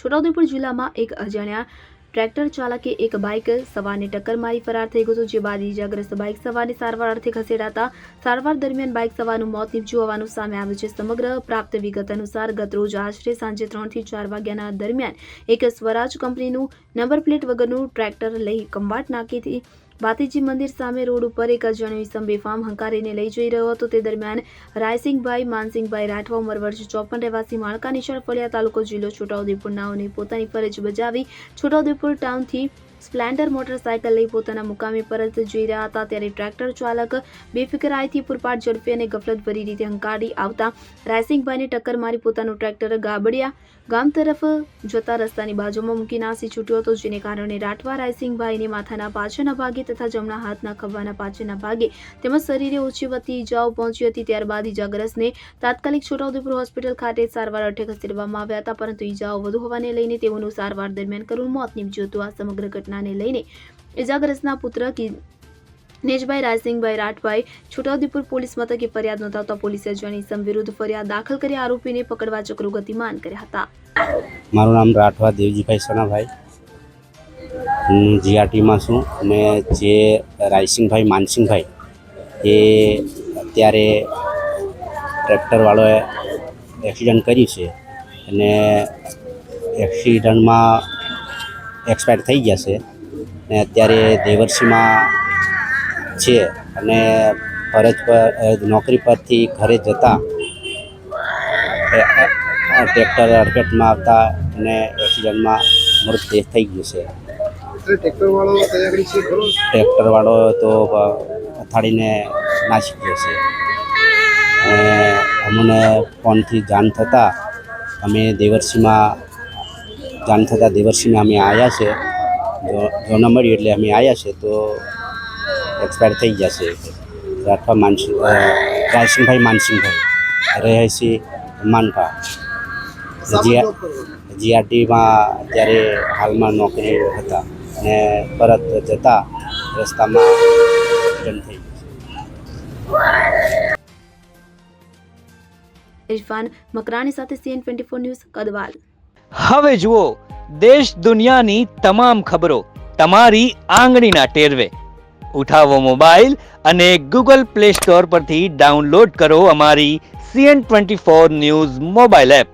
છોટાઉદેપુર જિલ્લામાં એક અજાણ્યા ટ્રેક્ટર ચાલકે એક બાઇક સવારને ટક્કર મારી ફરાર થઈ ગયો હતો, જે બાદ ઇજાગ્રસ્ત બાઇક સવારને સારવાર અર્થે ખસેડાતા સારવાર દરમિયાન બાઇક સવારનું મોત નીપજ્યું હોવાનું સામે આવ્યું છે। સમગ્ર પ્રાપ્ત વિગત અનુસાર ગતરોજ આશરે સાંજે 3 થી 4 વાગ્યાના દરમિયાન એક સ્વરાજ કંપનીનું નંબર પ્લેટ વગરનું ટ્રેક્ટર લઈ કંબાટ નાકેથી ભાતીજી મંદિર સામે રોડ ઉપર એક અજાણ્યો ઇસમ બેફામ હંકારીને લઈ જઈ રહ્યો હતો। તે દરમિયાન રાયસિંગભાઈ માનસિંગભાઈ રાઠવા ઉંમર વર્ષ 54 રહેવાસી માળકા નિશાળ ફળિયા તાલુકો જિલ્લો છોટાઉદેપુર નાઓને પોતાની ફરજ બજાવી છોટાઉદેપુર ટાઉનથી સ્પ્લેન્ડર મોટરસાયકલ લઈ પોતાના મુકામે પરત જઈ રહ્યા હતા, ત્યારે ટ્રેક્ટર ચાલક બેફિકરાઈથી પૂરપાટ ઝડપી અને ગફલતભરી રીતે હંકારી આવતા રાયસિંગભાઈને ટક્કર મારી પોતાનું ટ્રેક્ટર ગાબડિયા ગામ તરફ જતા રસ્તાની બાજુમાં મૂકી નાસી છૂટ્યો હતો, જેને કારણે રાઠવા રાયસિંગભાઈને માથાના પાછળના ભાગે તથા જમણા હાથના ખભાના પાછળના ભાગે તેમજ શરીરે ઓછી વધતી ઇજાઓ પહોંચી હતી। ત્યારબાદ ઇજાગ્રસ્તને તાત્કાલિક છોટાઉદેપુર હોસ્પિટલ ખાતે સારવાર અર્થે ખસેડવામાં આવ્યા હતા, પરંતુ ઇજાઓ વધુ હોવાને લઈને તેઓનું સારવાર દરમિયાન કરુણ મોત નીપજ્યું હતું। આ સમગ્ર ઘટનાને લઈને ઇજાગ્રસ્તના પુત્ર નેજભાઈ રાયસિંગભાઈ રાઠવાએ છોટાઉદેપુર પોલીસ મથકે ફરિયાદ નોંધાવતા પોલીસે અજાણી ઇસમ વિરુદ્ધ ફરિયાદ દાખલ કરી આરોપીને પકડવા ચક્રો ગતિમાન કર્યા હતા। મારું નામ રાઠવા દેવજીભાઈ સનાભાઈ, હું જીઆરટીમાં છું અને જે રાયસિંગભાઈ માનસિંગભાઈ એ અત્યારે ટ્રેક્ટરવાળોએ એક્સિડન્ટ કર્યું છે અને એક્સિડન્ટમાં એક્સપાયર થઈ ગયા છે અને અત્યારે દેવરસીમાં છે અને ફરજ પર નોકરી પરથી ઘરે જતા ટ્રેક્ટર અડફેટમાં આવતા અને એક્સિડન્ટમાં મૃતદેહ થઈ ગયો છે। ટ્રેક્ટરવાળો તો અથાડીને નાસી ગયો છે અને અમને ફોનથી જાણ થતાં અમે દેવરસીમાં અમે આવ્યા છે। જો ન મળ્યું એટલે અમે આવ્યા છે તો એક્સપાયર થઈ ગયા છે। રાઠવા રાયસિંગભાઈ માનસિંગભાઈ રહેશી માનકા જીઆરટીમાં અત્યારે હાલમાં નોકરી હતા અને પરત જતા રસ્તામાં એક્સિડન્ટ થઈ ગયું છે। ઇરફાન મકરાણી સાથે CN24 ન્યૂઝ કદવાલ। હવે જુઓ દેશ દુનિયાની તમામ ખબરો તમારી આંગળીના ટેરવે। ઉઠાવો મોબાઈલ અને Google Play Store પરથી ડાઉનલોડ કરો અમારી CN24 ન્યૂઝ મોબાઈલ એપ।